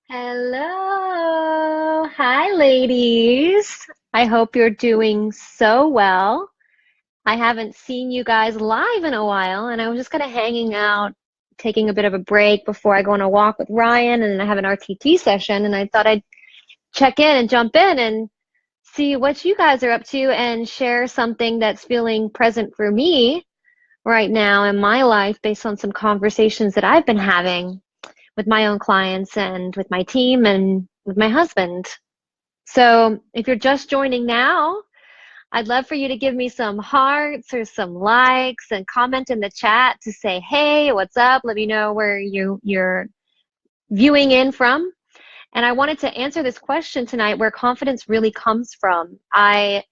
Hello. Hi, ladies. I hope you're doing so well. I haven't seen you guys live in a while, and I was just kind of hanging out, taking a bit of a break before I go on a walk with Ryan, and then I have an RTT session, and I thought I'd check in and jump in and see what you guys are up to and share something that's feeling present for me right now in my life based on some conversations that I've been having with my own clients and with my team and with my husband. So if you're just joining now, I'd love for you to give me some hearts or some likes and comment in the chat to say, hey, what's up? Let me know where you're viewing in from. And I wanted to answer this question tonight, where confidence really comes from. I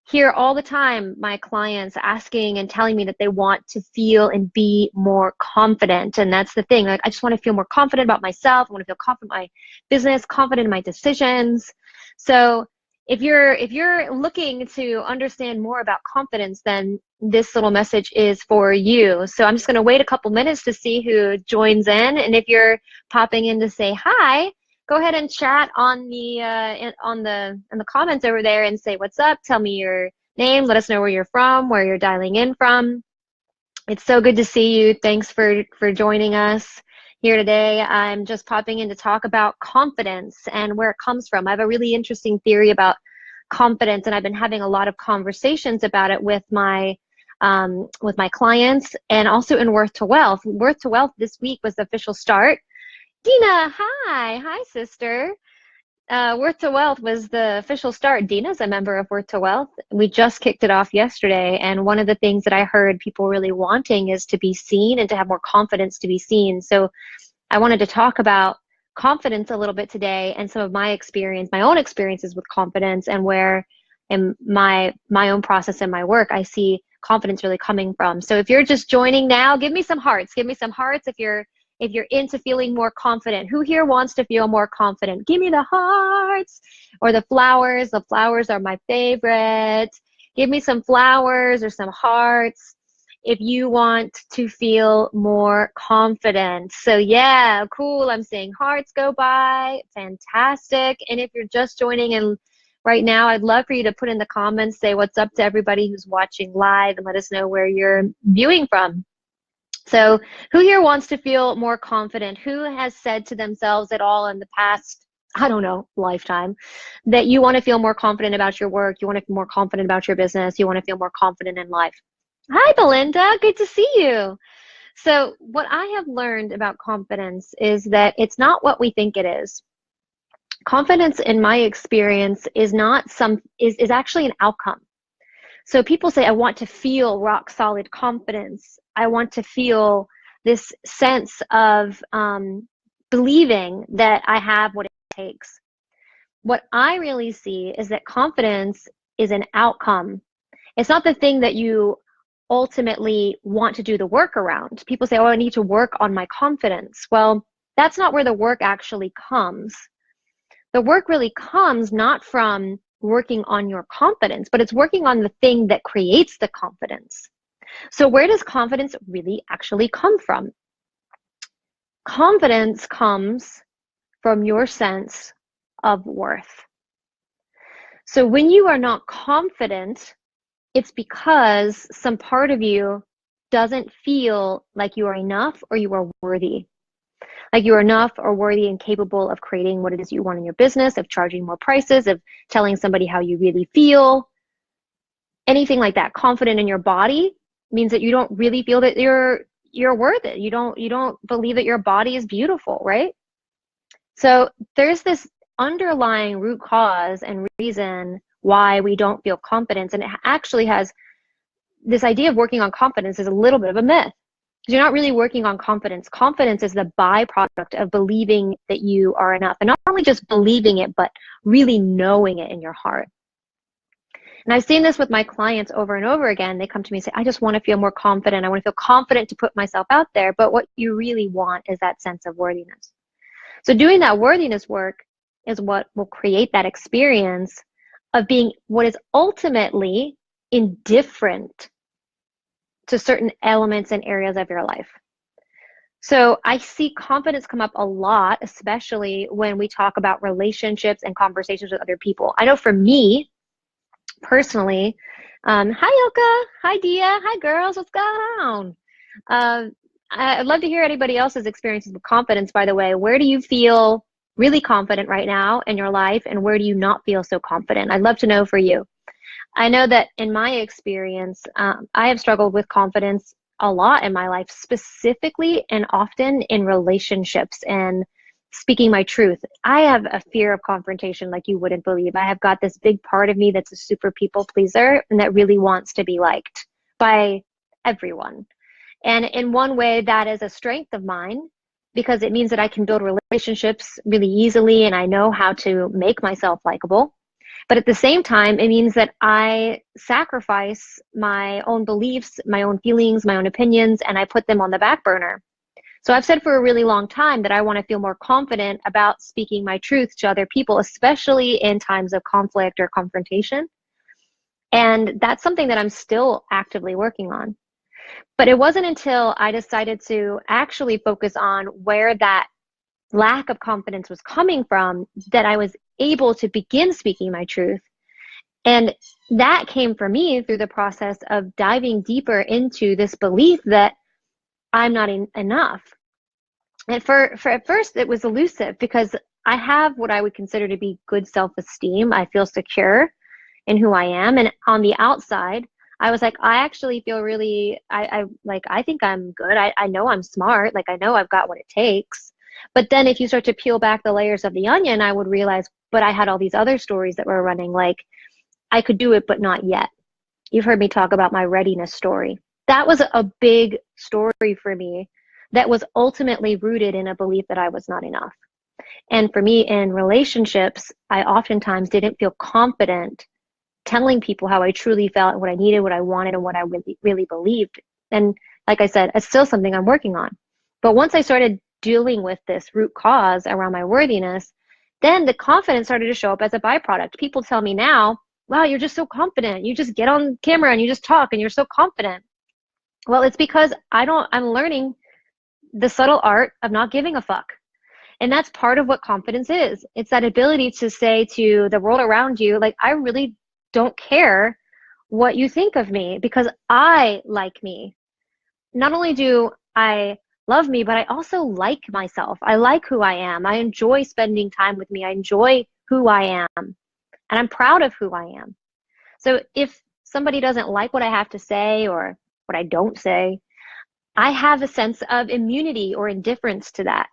hear all the time my clients asking and telling me that they want to feel and be more confident. And that's the thing. Like, I just want to feel more confident about myself. I want to feel confident in my business, confident in my decisions. So if you're looking to understand more about confidence, then this little message is for you. So I'm just going to wait a couple minutes to see who joins in. And if you're popping in to say hi, go ahead and chat on the in the comments over there and say what's up. Tell me your name. Let us know where you're from, where you're dialing in from. It's so good to see you. Thanks for joining us here today. I'm just popping in to talk about confidence and where it comes from. I have a really interesting theory about confidence, and I've been having a lot of conversations about it with my clients, and also in Worth to Wealth. Worth to Wealth this week was the official start. Dina, hi. Hi, sister. Worth to Wealth was the official start. Dina's a member of Worth to Wealth. We just kicked it off yesterday, and one of the things that I heard people really wanting is to be seen and to have more confidence to be seen. So I wanted to talk about confidence a little bit today and some of my experience, my own experiences with confidence, and where in my own process and my work I see confidence really coming from. So if you're just joining now, give me some hearts. Give me some hearts if you're into feeling more confident. Who here wants to feel more confident? Give me the hearts or the flowers. The flowers are my favorite. Give me some flowers or some hearts if you want to feel more confident. So yeah, cool. I'm seeing hearts go by. Fantastic. And if you're just joining in right now, I'd love for you to put in the comments, say what's up to everybody who's watching live, and let us know where you're viewing from. So who here wants to feel more confident? Who has said to themselves at all in the past, I don't know, lifetime, that you want to feel more confident about your work, you want to feel more confident about your business, you want to feel more confident in life? Hi, Belinda. Good to see you. So what I have learned about confidence is that it's not what we think it is. Confidence, in my experience, is actually an outcome. So people say, I want to feel rock solid confidence. I want to feel this sense of believing that I have what it takes. What I really see is that confidence is an outcome. It's not the thing that you ultimately want to do the work around. People say, oh, I need to work on my confidence. Well, that's not where the work actually comes. The work really comes not from working on your confidence, but it's working on the thing that creates the confidence. So where does confidence really actually come from? Confidence comes from your sense of worth. So when you are not confident, it's because some part of you doesn't feel like you are enough or you are worthy. Like you are enough or worthy and capable of creating what it is you want in your business, of charging more prices, of telling somebody how you really feel, anything like that. Confident in your body means that you don't really feel that you're worth it. You don't believe that your body is beautiful, right? So there's this underlying root cause and reason why we don't feel confidence, and it actually has this idea of working on confidence is a little bit of a myth. You're not really working on confidence. Confidence is the byproduct of believing that you are enough. And not only just believing it, but really knowing it in your heart. And I've seen this with my clients over and over again. They come to me and say, I just want to feel more confident. I want to feel confident to put myself out there. But what you really want is that sense of worthiness. So doing that worthiness work is what will create that experience of being what is ultimately indifferent to certain elements and areas of your life. So I see confidence come up a lot, especially when we talk about relationships and conversations with other people. I know for me personally, hi Ilka, hi Dia, hi girls, what's going on? Uh, I'd love to hear anybody else's experiences with confidence, by the way. Where do you feel really confident right now in your life, and where do you not feel so confident? I'd love to know for you. I know that in my experience, I have struggled with confidence a lot in my life, specifically and often in relationships and speaking my truth. I have a fear of confrontation like you wouldn't believe. I have got this big part of me that's a super people pleaser and that really wants to be liked by everyone. And in one way, that is a strength of mine because it means that I can build relationships really easily and I know how to make myself likable. But at the same time, it means that I sacrifice my own beliefs, my own feelings, my own opinions, and I put them on the back burner. So I've said for a really long time that I want to feel more confident about speaking my truth to other people, especially in times of conflict or confrontation. And that's something that I'm still actively working on. But it wasn't until I decided to actually focus on where that lack of confidence was coming from that I was able to begin speaking my truth. And that came for me through the process of diving deeper into this belief that I'm not enough. And for at first, it was elusive because I have what I would consider to be good self-esteem. I feel secure in who I am. And on the outside, I was like, I actually feel really, I think I'm good. I know I'm smart. Like, I know I've got what it takes. But then if you start to peel back the layers of the onion, I would realize, but I had all these other stories that were running. Like, I could do it, but not yet. You've heard me talk about my readiness story. That was a big story for me that was ultimately rooted in a belief that I was not enough. And for me in relationships, I oftentimes didn't feel confident telling people how I truly felt, what I needed, what I wanted, and what I really, really believed. And like I said, it's still something I'm working on. But once I started dealing with this root cause around my worthiness, then the confidence started to show up as a byproduct. People tell me now, wow, you're just so confident. You just get on camera and you just talk and you're so confident. Well, it's because I'm learning the subtle art of not giving a fuck. And that's part of what confidence is. It's that ability to say to the world around you, like, I really don't care what you think of me because I like me. Not only do I love me, but I also like myself. I like who I am. I enjoy spending time with me. I enjoy who I am. And I'm proud of who I am. So if somebody doesn't like what I have to say or what I don't say, I have a sense of immunity or indifference to that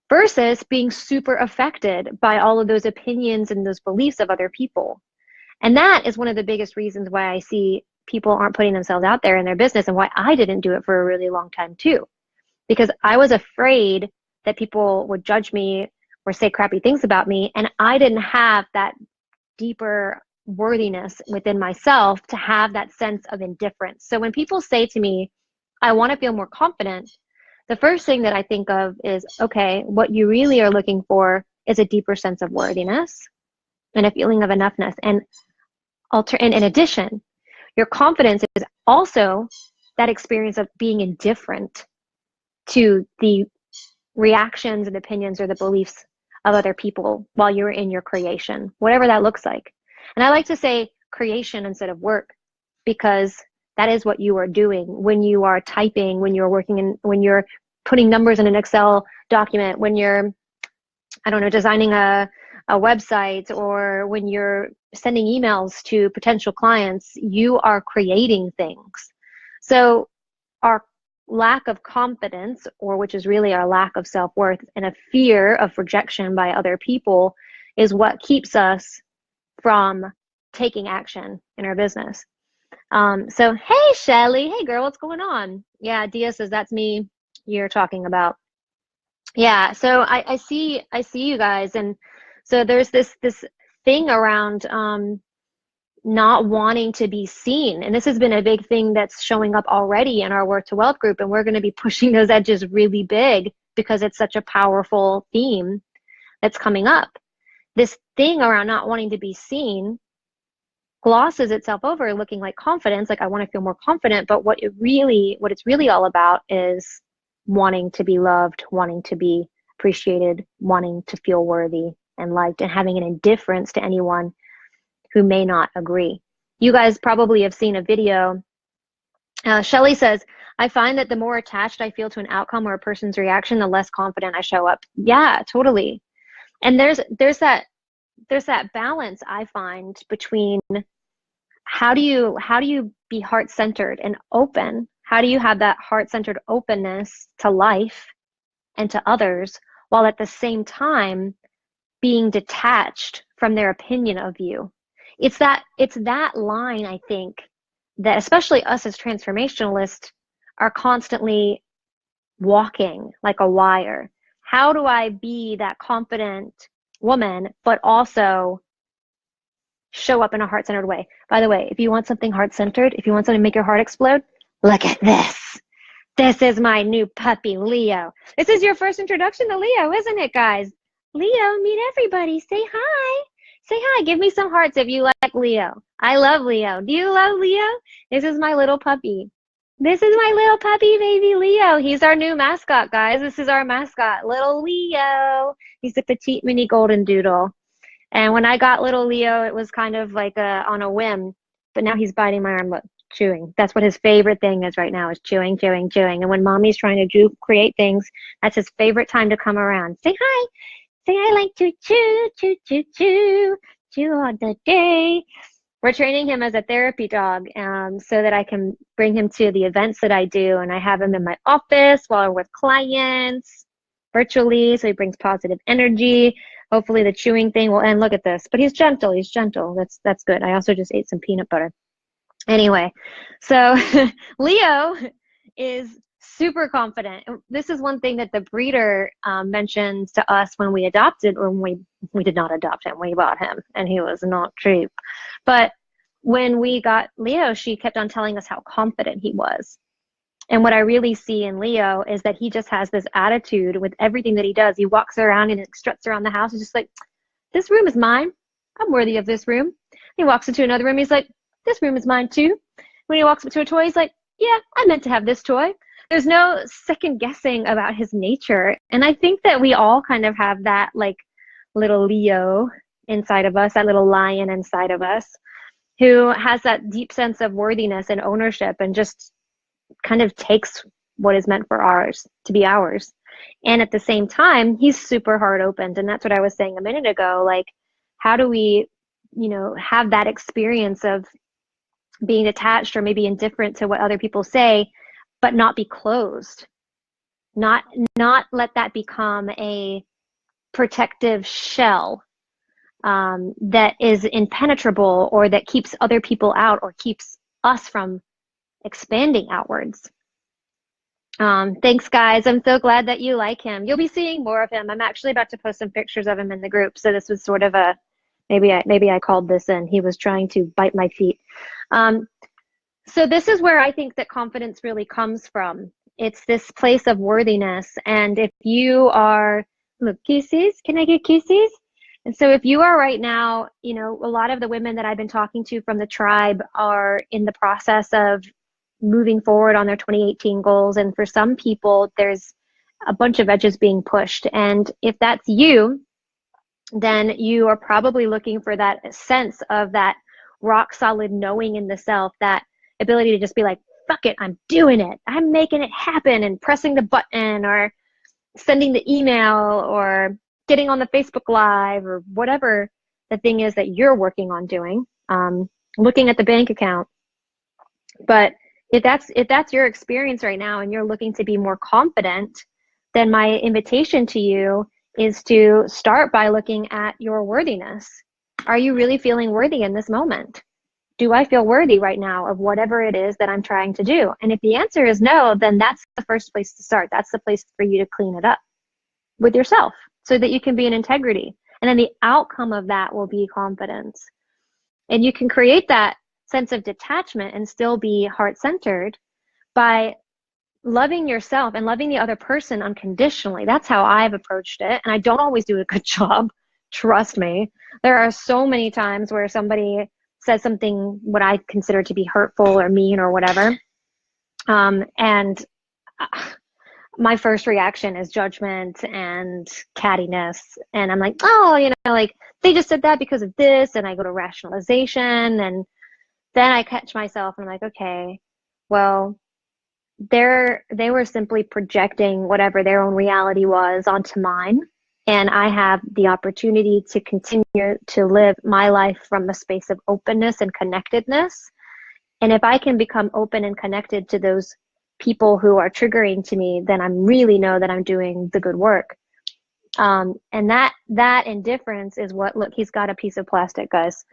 versus being super affected by all of those opinions and those beliefs of other people. And that is one of the biggest reasons why I see people aren't putting themselves out there in their business and why I didn't do it for a really long time too. Because I was afraid that people would judge me or say crappy things about me. And I didn't have that deeper worthiness within myself to have that sense of indifference. So when people say to me, I want to feel more confident, the first thing that I think of is, okay, what you really are looking for is a deeper sense of worthiness and a feeling of enoughness. And in addition, your confidence is also that experience of being indifferent to the reactions and opinions or the beliefs of other people while you're in your creation, whatever that looks like. And I like to say creation instead of work because that is what you are doing when you are typing, when you're working when you're putting numbers in an Excel document, when you're, I don't know, designing a website, or when you're sending emails to potential clients, you are creating things. So our lack of confidence, or which is really our lack of self-worth and a fear of rejection by other people, is what keeps us from taking action in our business. So hey Shelly, hey girl, what's going on? Yeah, Dia says that's me you're talking about. Yeah, so I see you guys, and so there's this thing around not wanting to be seen, and this has been a big thing that's showing up already in our Worth to Wealth group, and we're going to be pushing those edges really big because it's such a powerful theme that's coming up. This thing around not wanting to be seen glosses itself over looking like confidence, like I want to feel more confident, but what it's really all about is wanting to be loved, wanting to be appreciated, wanting to feel worthy and liked, and having an indifference to anyone who may not agree. You guys probably have seen a video. Shelly says, I find that the more attached I feel to an outcome or a person's reaction, the less confident I show up. Yeah, totally. And there's that balance I find between how do you be heart-centered and open? How do you have that heart-centered openness to life and to others while at the same time being detached from their opinion of you? It's that line, I think, that especially us as transformationalists are constantly walking like a wire. How do I be that confident woman, but also show up in a heart-centered way? By the way, if you want something heart-centered, if you want something to make your heart explode, look at this. This is my new puppy, Leo. This is your first introduction to Leo, isn't it, guys? Leo, meet everybody. Say hi. Say hi. Give me some hearts if you like Leo. I love Leo. Do you love Leo? This is my little puppy. This is my little puppy baby Leo. He's our new mascot, guys. This is our mascot, little Leo. He's a petite mini golden doodle. And when I got little Leo, it was kind of like on a whim. But now he's biting my arm, look, chewing. That's what his favorite thing is right now, is chewing, chewing, chewing. And when mommy's trying to create things, that's his favorite time to come around. Say hi. Say I like to chew, chew, chew, chew, chew all the day. We're training him as a therapy dog so that I can bring him to the events that I do. And I have him in my office while I'm with clients virtually. So he brings positive energy. Hopefully the chewing thing will end. Look at this. But he's gentle. He's gentle. That's good. I also just ate some peanut butter. Anyway, so Leo is super confident. This is one thing that the breeder mentioned to us when we adopted, or when we did not adopt him, we bought him, and he was not cheap. But when we got Leo, she kept on telling us how confident he was. And what I really see in Leo is that he just has this attitude with everything that he does. He walks around and struts around the house. He's just like, this room is mine. I'm worthy of this room. He walks into another room. He's like, this room is mine too. When he walks up to a toy, he's like, yeah, I meant to have this toy. There's no second guessing about his nature. And I think that we all kind of have that like little Leo inside of us, that little lion inside of us, who has that deep sense of worthiness and ownership and just kind of takes what is meant for ours to be ours. And at the same time, he's super heart opened. And that's what I was saying a minute ago. Like, how do we, have that experience of being attached or maybe indifferent to what other people say, but not be closed, not let that become a protective shell that is impenetrable, or that keeps other people out, or keeps us from expanding outwards. Thanks, guys. I'm so glad that you like him. You'll be seeing more of him. I'm actually about to post some pictures of him in the group. So this was sort of a, maybe I called this in. He was trying to bite my feet. So this is where I think that confidence really comes from. It's this place of worthiness. And if you are, look, kisses, can I get kisses? And so if you are right now, a lot of the women that I've been talking to from the tribe are in the process of moving forward on their 2018 goals. And for some people, there's a bunch of edges being pushed. And if that's you, then you are probably looking for that sense of that rock solid knowing in the self, that ability to just be like, fuck it, I'm doing it. I'm making it happen, and pressing the button, or sending the email, or getting on the Facebook Live, or whatever the thing is that you're working on doing, looking at the bank account. But if that's your experience right now and you're looking to be more confident, then my invitation to you is to start by looking at your worthiness. Are you really feeling worthy in this moment? Do I feel worthy right now of whatever it is that I'm trying to do? And if the answer is no, then that's the first place to start. That's the place for you to clean it up with yourself, so that you can be in integrity. And then the outcome of that will be confidence. And you can create that sense of detachment and still be heart-centered by loving yourself and loving the other person unconditionally. That's how I've approached it. And I don't always do a good job. Trust me. There are so many times where somebody says something what I consider to be hurtful or mean or whatever. And my first reaction is judgment and cattiness. And I'm like, oh, like they just said that because of this. And I go to rationalization. And then I catch myself and I'm like, okay, well, they were simply projecting whatever their own reality was onto mine. And I have the opportunity to continue to live my life from a space of openness and connectedness. And if I can become open and connected to those people who are triggering to me, then I really know that I'm doing the good work. And that indifference is what, look, he's got a piece of plastic, guys.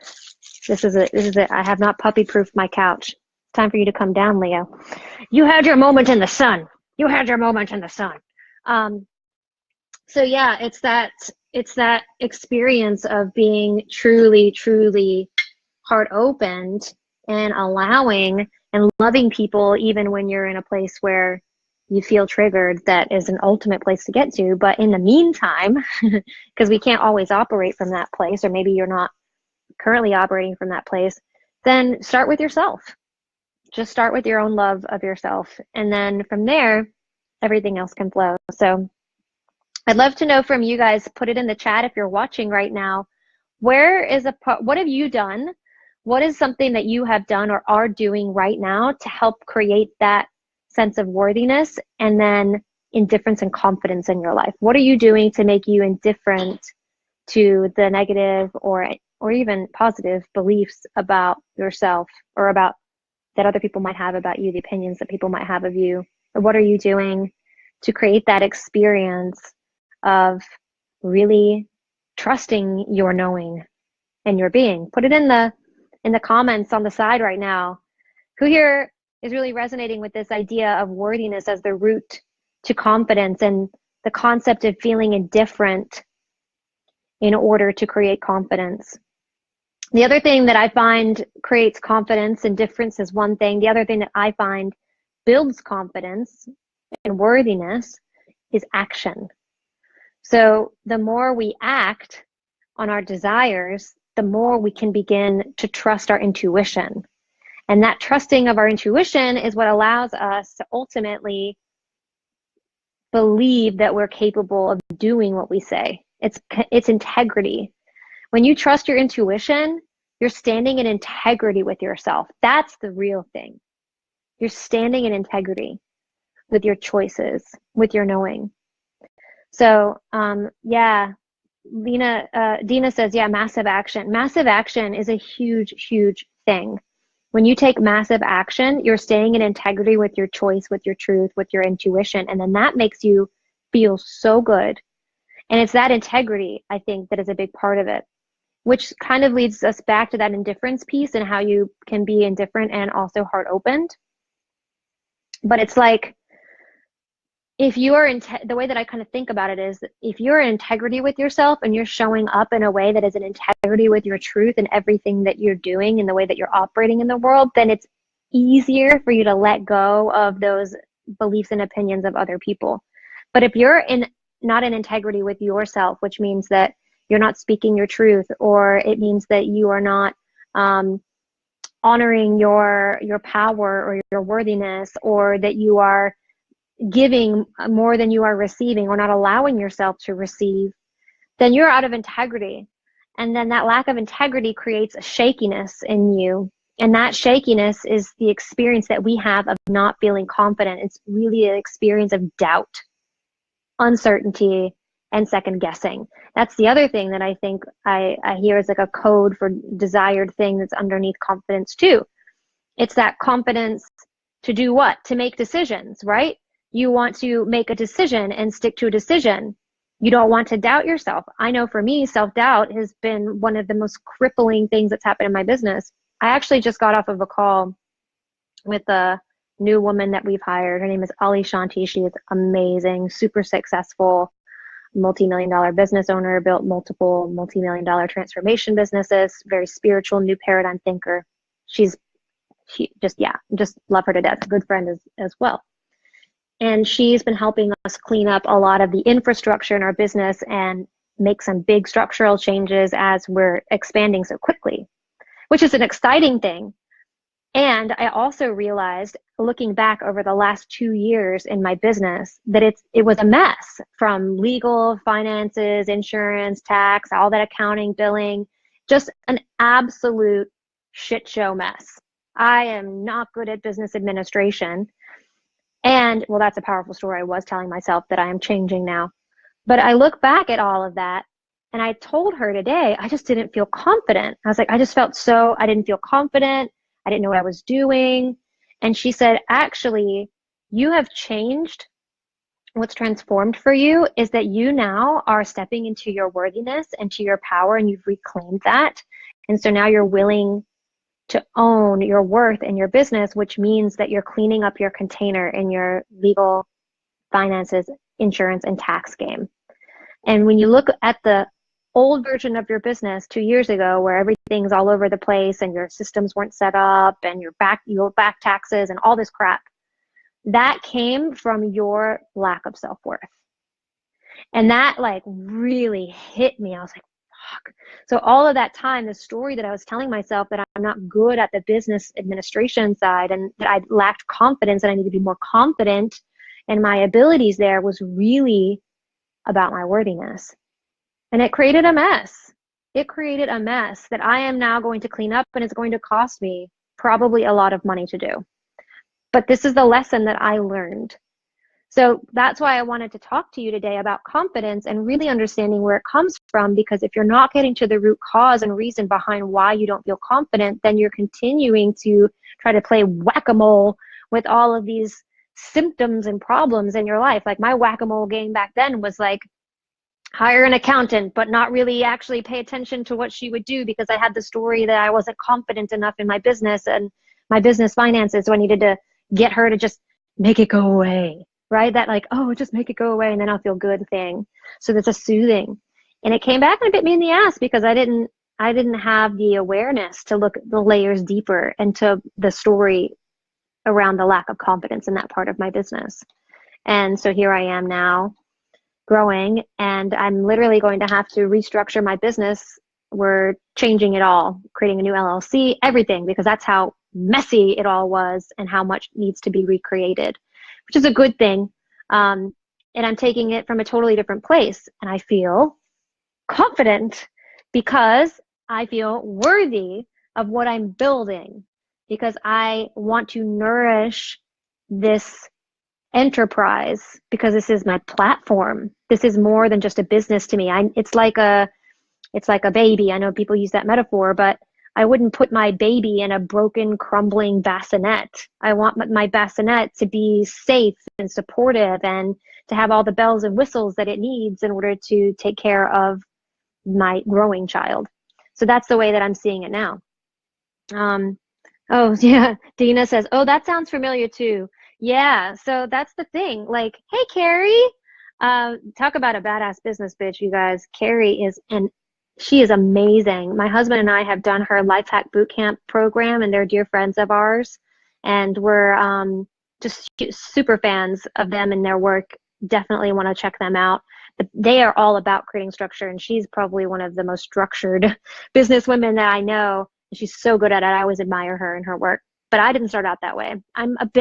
This is it. I have not puppy proofed my couch. It's time for you to come down, Leo. You had your moment in the sun. You had your moment in the sun. So yeah, it's that experience of being truly, truly heart opened and allowing and loving people, even when you're in a place where you feel triggered. That is an ultimate place to get to. But in the meantime, because we can't always operate from that place, or maybe you're not currently operating from that place, then start with yourself. Just start with your own love of yourself. And then from there, everything else can flow. So I'd love to know from you guys, put it in the chat if you're watching right now, what have you done? What is something that you have done or are doing right now to help create that sense of worthiness and then indifference and confidence in your life? What are you doing to make you indifferent to the negative or even positive beliefs about yourself, or about that other people might have about you, the opinions that people might have of you? Or what are you doing to create that experience of really trusting your knowing and your being? Put it in the comments on the side right now. Who here is really resonating with this idea of worthiness as the root to confidence, and the concept of feeling indifferent in order to create confidence? The other thing that I find creates confidence, indifference is one thing. The other thing that I find builds confidence and worthiness is action. So the more we act on our desires, the more we can begin to trust our intuition. And that trusting of our intuition is what allows us to ultimately believe that we're capable of doing what we say. It's integrity. When you trust your intuition, you're standing in integrity with yourself. That's the real thing. You're standing in integrity with your choices, with your knowing. So, yeah, Dina says, yeah, massive action. Massive action is a huge, huge thing. When you take massive action, you're staying in integrity with your choice, with your truth, with your intuition. And then that makes you feel so good. And it's that integrity, I think, that is a big part of it, which kind of leads us back to that indifference piece and how you can be indifferent and also heart opened. But it's like, if you are the way that I kind of think about it is, if you're in integrity with yourself and you're showing up in a way that is in integrity with your truth and everything that you're doing and the way that you're operating in the world, then it's easier for you to let go of those beliefs and opinions of other people. But if you're not in integrity with yourself, which means that you're not speaking your truth, or it means that you are not honoring your power or your worthiness, or that you are giving more than you are receiving, or not allowing yourself to receive, then you're out of integrity. And then that lack of integrity creates a shakiness in you. And that shakiness is the experience that we have of not feeling confident. It's really an experience of doubt, uncertainty, and second guessing. That's the other thing that I think I hear is like a code for desired thing that's underneath confidence too. It's that confidence to do what? To make decisions, right? You want to make a decision and stick to a decision. You don't want to doubt yourself. I know for me, self-doubt has been one of the most crippling things that's happened in my business. I actually just got off of a call with a new woman that we've hired. Her name is Ali Shanti. She is amazing, super successful, multi-million-dollar business owner, built multiple multi-million-dollar transformation businesses, very spiritual, new paradigm thinker. She just love her to death. Good friend as well. And she's been helping us clean up a lot of the infrastructure in our business and make some big structural changes as we're expanding so quickly, which is an exciting thing. And I also realized, looking back over the last 2 years in my business, that it was a mess, from legal, finances, insurance, tax, all that accounting, billing, just an absolute shit show mess. I am not good at business administration. And well, that's a powerful story I was telling myself that I am changing now. But I look back at all of that, and I told her today, I just didn't feel confident. I was like, I didn't feel confident. I didn't know what I was doing. And she said, actually, you have changed. What's transformed for you is that you now are stepping into your worthiness and to your power, and you've reclaimed that. And so now you're willing to own your worth in your business, which means that you're cleaning up your container in your legal, finances, insurance, and tax game. And when you look at the old version of your business 2 years ago, where everything's all over the place and your systems weren't set up and your back taxes and all this crap, that came from your lack of self-worth. And that like really hit me. I was like, fuck. So all of that time, the story that I was telling myself that I'm not good at the business administration side and that I lacked confidence and I need to be more confident in my abilities there, was really about my worthiness. And it created a mess. It created a mess that I am now going to clean up, and it's going to cost me probably a lot of money to do. But this is the lesson that I learned. So that's why I wanted to talk to you today about confidence and really understanding where it comes from, because if you're not getting to the root cause and reason behind why you don't feel confident, then you're continuing to try to play whack-a-mole with all of these symptoms and problems in your life. Like my whack-a-mole game back then was like, hire an accountant, but not really actually pay attention to what she would do, because I had the story that I wasn't confident enough in my business and my business finances. So I needed to get her to just make it go away, right? That like, oh, just make it go away and then I'll feel good thing. So that's a soothing. And it came back and bit me in the ass because I didn't have the awareness to look the layers deeper into the story around the lack of confidence in that part of my business. And so here I am now, growing, and I'm literally going to have to restructure my business. We're changing it all, creating a new LLC, everything, because that's how messy it all was and how much needs to be recreated, which is a good thing. And I'm taking it from a totally different place, and I feel confident because I feel worthy of what I'm building, because I want to nourish this enterprise, because this is my platform. This is more than just a business to me. It's like a baby. I know people use that metaphor, but I wouldn't put my baby in a broken, crumbling bassinet. I want my bassinet to be safe and supportive and to have all the bells and whistles that it needs in order to take care of my growing child. So that's the way that I'm seeing it now. Oh yeah, Dina says, oh, that sounds familiar too. Yeah, so that's the thing. Like, hey, Carrie, talk about a badass business bitch, you guys. She is amazing. My husband and I have done her Life Hack Bootcamp program, and they're dear friends of ours. And we're just super fans of them and their work. Definitely want to check them out. But they are all about creating structure, and she's probably one of the most structured business women that I know. And she's so good at it. I always admire her and her work. But I didn't start out that way. I've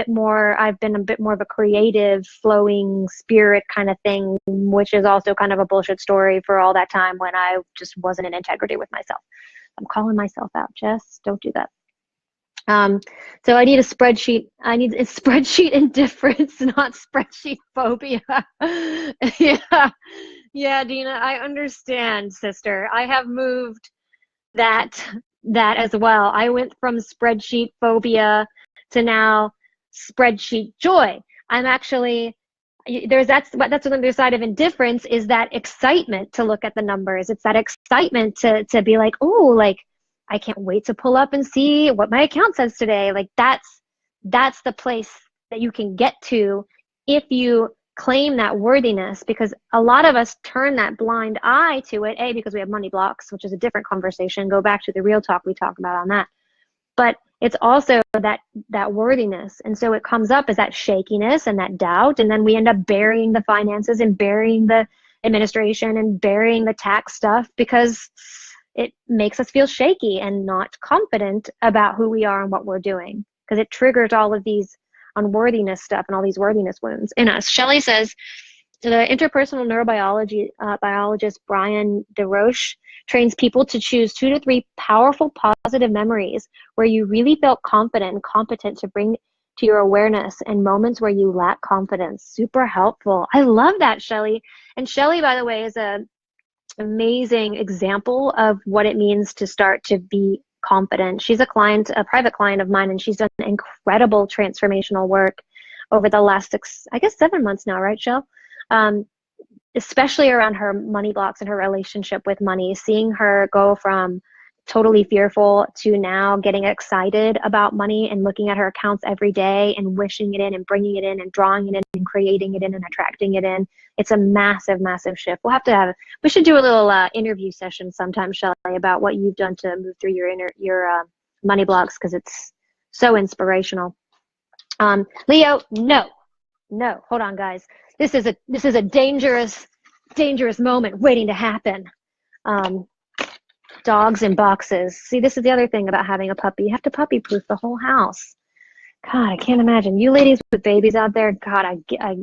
been a bit more of a creative, flowing spirit kind of thing, which is also kind of a bullshit story for all that time when I just wasn't in integrity with myself. I'm calling myself out, Jess. Don't do that. So I need a spreadsheet. I need a spreadsheet indifference, not spreadsheet phobia. Yeah, Dina, I understand, sister. I have moved that as well. I went from spreadsheet phobia to now spreadsheet joy. I'm actually, that's another side of indifference, is that excitement to look at the numbers. It's that excitement to be like, oh, like I can't wait to pull up and see what my account says today. Like that's the place that you can get to if you claim that worthiness, because a lot of us turn that blind eye to it, because we have money blocks, which is a different conversation. Go back to the real talk we talk about on that. But it's also that worthiness. And so it comes up as that shakiness and that doubt. And then we end up burying the finances and burying the administration and burying the tax stuff, because it makes us feel shaky and not confident about who we are and what we're doing, because it triggers all of these unworthiness stuff and all these worthiness wounds in us. Shelley says, the interpersonal neurobiology biologist Brian DeRoche trains people to choose 2 to 3 powerful positive memories where you really felt confident and competent to bring to your awareness, and moments where you lack confidence. Super helpful. I love that, Shelley. And Shelley, by the way, is an amazing example of what it means to start to be confident. She's a client, a private client of mine, and she's done incredible transformational work over the last 7 months now, right, Shell? Especially around her money blocks and her relationship with money, seeing her go from totally fearful to now getting excited about money and looking at her accounts every day and wishing it in and bringing it in and drawing it in and creating it in and attracting it in. It's a massive, massive shift. We should do a little interview session sometime, Shelley, about what you've done to move through your money blocks, because it's so inspirational. Leo, no, hold on, guys. This is a dangerous moment waiting to happen. Dogs in boxes. See, this is the other thing about having a puppy. You have to puppy proof the whole house. God, I can't imagine. You ladies with babies out there, God, I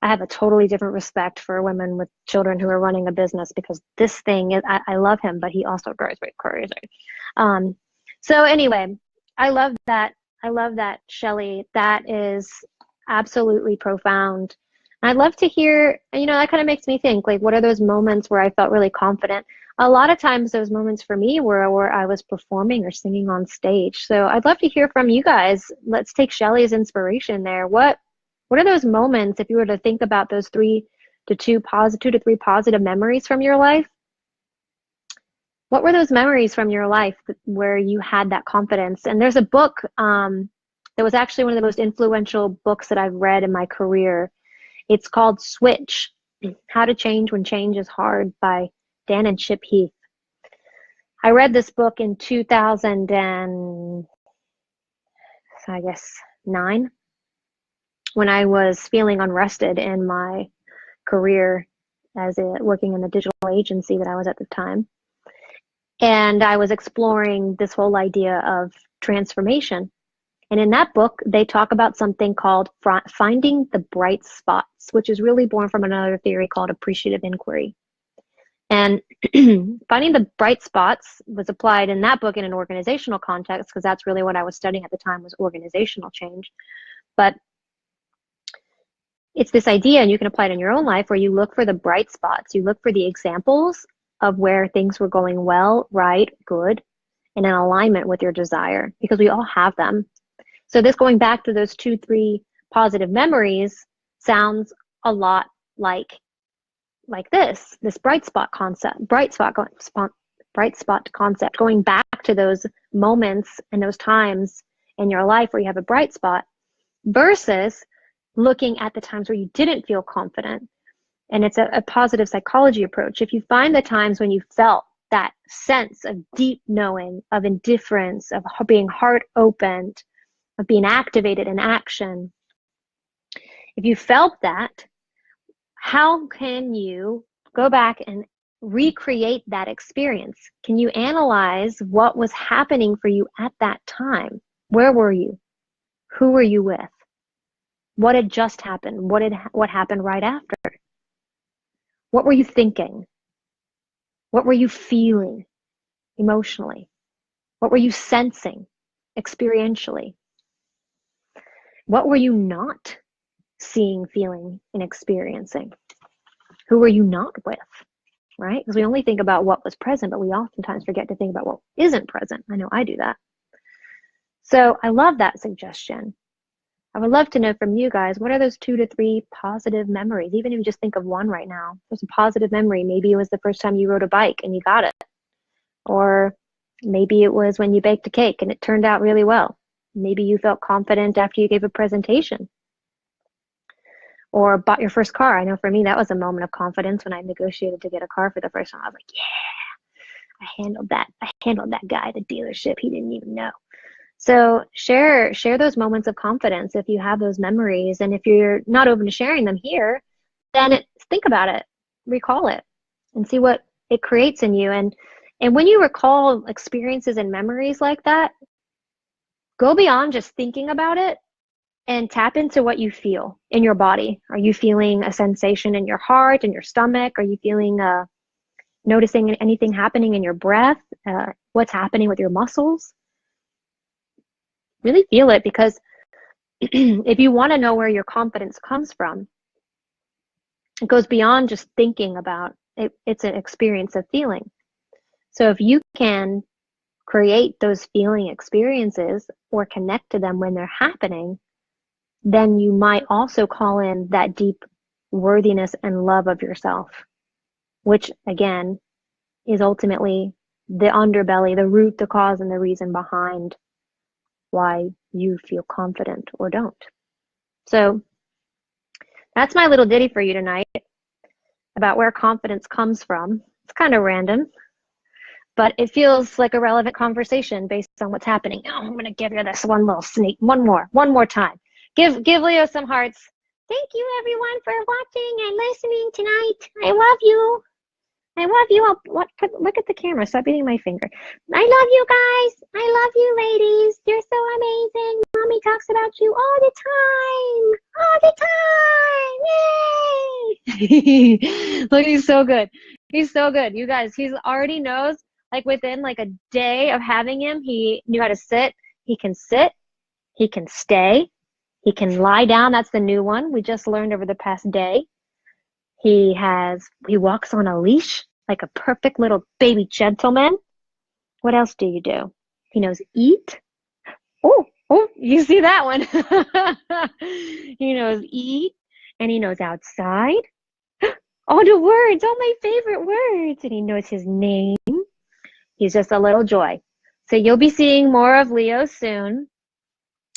have a totally different respect for women with children who are running a business, because this thing is, I love him, but he also drives me crazy. So anyway, I love that, Shelley. That is absolutely profound. I'd love to hear, that kind of makes me think, like, what are those moments where I felt really confident? A lot of times those moments for me were where I was performing or singing on stage. So I'd love to hear from you guys. Let's take Shelley's inspiration there. What are those moments, if you were to think about those 2 to 3 positive memories from your life? What were those memories from your life where you had that confidence? And there's a book that was actually one of the most influential books that I've read in my career. It's called Switch, How to Change When Change is Hard by Dan and Chip Heath. I read this book in 2009, when I was feeling unrested in my career working in the digital agency that I was at the time. And I was exploring this whole idea of transformation. And in that book, they talk about something called finding the bright spots, which is really born from another theory called appreciative inquiry. And finding the bright spots was applied in that book in an organizational context, because that's really what I was studying at the time, was organizational change. But it's this idea, and you can apply it in your own life, where you look for the bright spots. You look for the examples of where things were going well, right, good, and in alignment with your desire, because we all have them. So this, going back to those 2, 3 positive memories, sounds a lot like this bright spot concept, going back to those moments and those times in your life where you have a bright spot, versus looking at the times where you didn't feel confident. And it's a positive psychology approach. If you find the times when you felt that sense of deep knowing, of indifference, of being heart opened, of being activated in action, if you felt that, how can you go back and recreate that experience? Can you analyze what was happening for you at that time? Where were you? Who were you with? What had just happened? What happened right after? What were you thinking? What were you feeling emotionally? What were you sensing experientially? What were you not seeing, feeling, and experiencing? Who were you not with, right? Because we only think about what was present, but we oftentimes forget to think about what isn't present. I know I do that. So I love that suggestion. I would love to know from you guys, what are those 2 to 3 positive memories? Even if you just think of one right now, there's a positive memory. Maybe it was the first time you rode a bike and you got it. Or maybe it was when you baked a cake and it turned out really well. Maybe you felt confident after you gave a presentation. Or bought your first car. I know for me, that was a moment of confidence when I negotiated to get a car for the first time. I was like, yeah, I handled that guy at the dealership. He didn't even know. So share those moments of confidence if you have those memories. And if you're not open to sharing them here, then think about it, recall it, and see what it creates in you. And And when you recall experiences and memories like that, go beyond just thinking about it and tap into what you feel in your body. Are you feeling a sensation in your heart, in your stomach? Are you feeling noticing anything happening in your breath? What's happening with your muscles? Really feel it, because if you want to know where your confidence comes from, it goes beyond just thinking about it. It's an experience of feeling. So if you can create those feeling experiences or connect to them when they're happening, then you might also call in that deep worthiness and love of yourself, which again is ultimately the underbelly, the root, the cause, and the reason behind why you feel confident or don't. So that's my little ditty for you tonight about where confidence comes from. It's kind of random, but it feels like a relevant conversation based on what's happening now. I'm going to give you this one little sneak, one more time. Give Leo some hearts. Thank you everyone for watching and listening tonight. I love you. I love you. Look at the camera. Stop eating my finger. I love you guys. I love you ladies. You're so amazing. Mommy talks about you all the time. All the time. Yay! Look, he's so good. He's so good. You guys, he already knows, like within like a day of having him, he knew how to sit. He can sit. He can stay. He can lie down. That's the new one we just learned over the past day. He walks on a leash like a perfect little baby gentleman. What else do you do? He knows eat. Oh, you see that one. He knows eat, and he knows outside. All the words, all my favorite words. And he knows his name. He's just a little joy. So you'll be seeing more of Leo soon.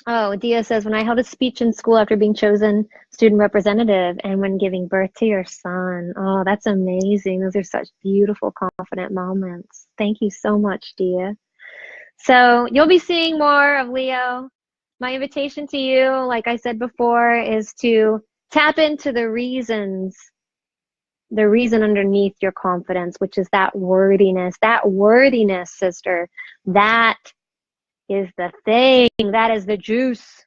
Oh, Dia says, when I held a speech in school after being chosen student representative and when giving birth to your son. Oh, that's amazing. Those are such beautiful, confident moments. Thank you so much, Dia. So you'll be seeing more of Leo. My invitation to you, like I said before, is to tap into the reason underneath your confidence, which is that worthiness. That worthiness, sister, that is the thing. That is the juice.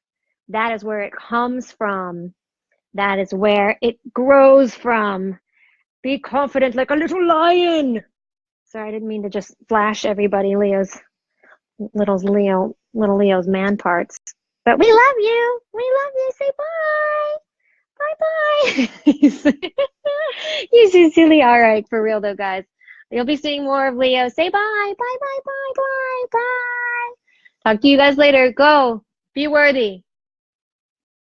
That is where it comes from. That is where it grows from. Be confident like a little lion. Sorry, I didn't mean to just flash everybody little Leo's man parts. But we love you. We love you. Say bye. Bye-bye. You're so silly. All right, for real though, guys. You'll be seeing more of Leo. Say bye. Bye, bye, bye, bye, bye. Talk to you guys later. Go. Be worthy.